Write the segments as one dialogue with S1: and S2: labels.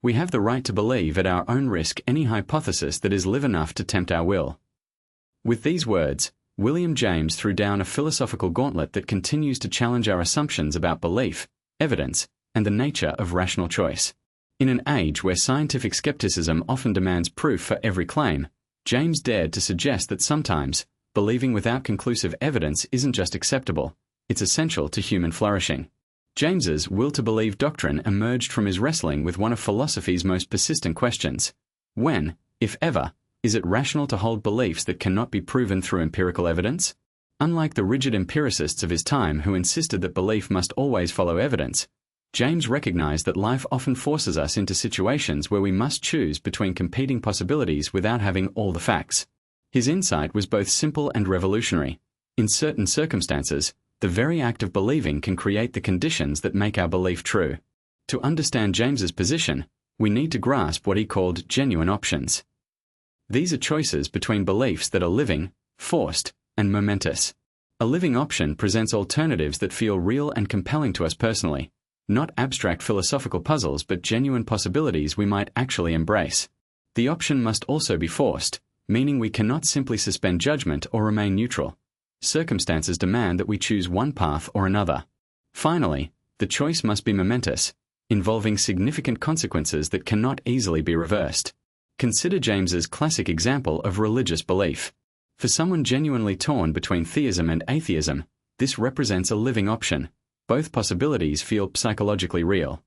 S1: We have the right to believe at our own risk any hypothesis that is live enough to tempt our will. With these words, William James threw down a philosophical gauntlet that continues to challenge our assumptions about belief, evidence, and the nature of rational choice. In an age where scientific skepticism often demands proof for every claim, James dared to suggest that sometimes, believing without conclusive evidence isn't just acceptable, it's essential to human flourishing. James's will to believe doctrine emerged from his wrestling with one of philosophy's most persistent questions. When, if ever, is it rational to hold beliefs that cannot be proven through empirical evidence? Unlike the rigid empiricists of his time who insisted that belief must always follow evidence, James recognized that life often forces us into situations where we must choose between competing possibilities without having all the facts. His insight was both simple and revolutionary. In certain circumstances, the very act of believing can create the conditions that make our belief true. To understand James's position, we need to grasp what he called genuine options. These are choices between beliefs that are living, forced, and momentous. A living option presents alternatives that feel real and compelling to us personally, not abstract philosophical puzzles but genuine possibilities we might actually embrace. The option must also be forced, meaning we cannot simply suspend judgment or remain neutral. Circumstances demand that we choose one path or another. Finally, the choice must be momentous, involving significant consequences that cannot easily be reversed. Consider James's classic example of religious belief. For someone genuinely torn between theism and atheism, this represents a living option. Both possibilities feel psychologically real.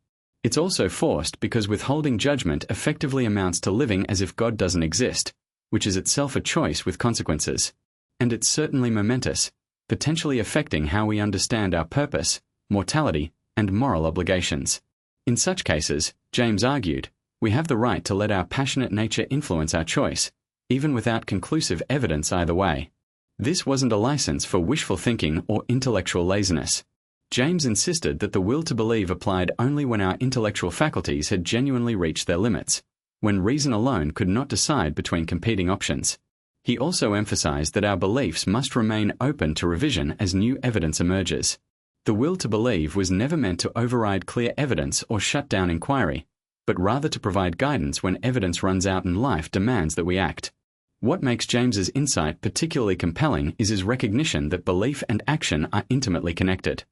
S1: It's also forced because withholding judgment effectively amounts to living as if God doesn't exist, which is itself a choice with consequences. And it's certainly momentous, potentially affecting how we understand our purpose, mortality, and moral obligations. In such cases, James argued, we have the right to let our passionate nature influence our choice, even without conclusive evidence either way. This wasn't a license for wishful thinking or intellectual laziness. James insisted that the will to believe applied only when our intellectual faculties had genuinely reached their limits, when reason alone could not decide between competing options. He also emphasized that our beliefs must remain open to revision as new evidence emerges. The will to believe was never meant to override clear evidence or shut down inquiry, but rather to provide guidance when evidence runs out and life demands that we act. What makes James's insight particularly compelling is his recognition that belief and action are intimately connected.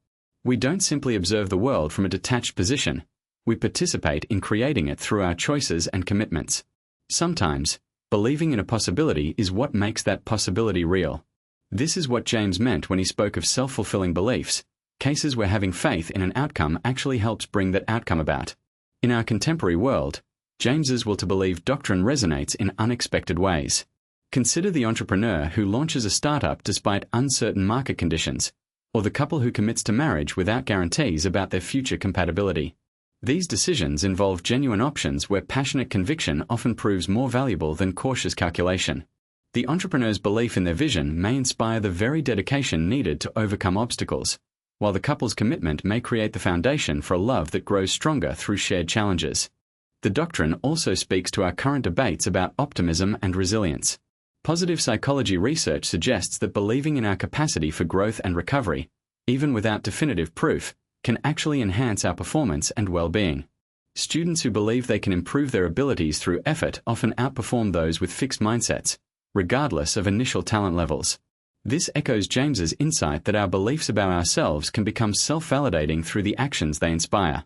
S1: We don't simply observe the world from a detached position. We participate in creating it through our choices and commitments. Sometimes, believing in a possibility is what makes that possibility real. This is what James meant when he spoke of self-fulfilling beliefs, cases where having faith in an outcome actually helps bring that outcome about. In our contemporary world, James's will to believe doctrine resonates in unexpected ways. Consider the entrepreneur who launches a startup despite uncertain market conditions, or the couple who commits to marriage without guarantees about their future compatibility. These decisions involve genuine options where passionate conviction often proves more valuable than cautious calculation. The entrepreneur's belief in their vision may inspire the very dedication needed to overcome obstacles, while the couple's commitment may create the foundation for a love that grows stronger through shared challenges. The doctrine also speaks to our current debates about optimism and resilience. Positive psychology research suggests that believing in our capacity for growth and recovery, even without definitive proof, can actually enhance our performance and well-being. Students who believe they can improve their abilities through effort often outperform those with fixed mindsets, regardless of initial talent levels. This echoes James's insight that our beliefs about ourselves can become self-validating through the actions they inspire.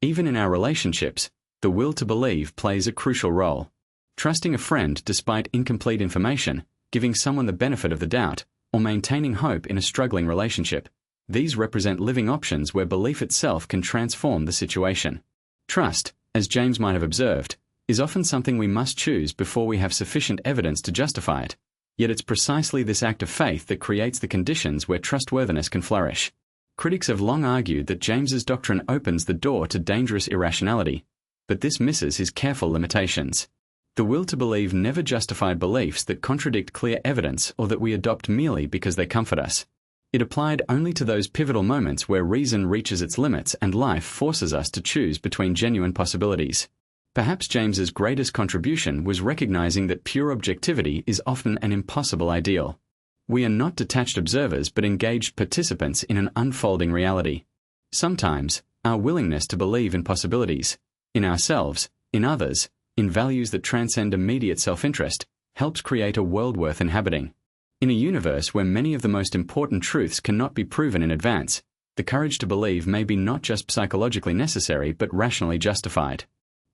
S1: Even in our relationships, the will to believe plays a crucial role. Trusting a friend despite incomplete information, giving someone the benefit of the doubt, or maintaining hope in a struggling relationship. These represent living options where belief itself can transform the situation. Trust, as James might have observed, is often something we must choose before we have sufficient evidence to justify it. Yet it's precisely this act of faith that creates the conditions where trustworthiness can flourish. Critics have long argued that James's doctrine opens the door to dangerous irrationality, but this misses his careful limitations. The will to believe never justified beliefs that contradict clear evidence or that we adopt merely because they comfort us. It applied only to those pivotal moments where reason reaches its limits and life forces us to choose between genuine possibilities. Perhaps James's greatest contribution was recognizing that pure objectivity is often an impossible ideal. We are not detached observers but engaged participants in an unfolding reality. Sometimes, our willingness to believe in possibilities, in ourselves, In others, in values that transcend immediate self-interest, helps create a world worth inhabiting. In a universe where many of the most important truths cannot be proven in advance, the courage to believe may be not just psychologically necessary but rationally justified.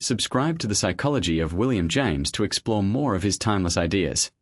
S1: Subscribe to The Psychology of William James to explore more of his timeless ideas.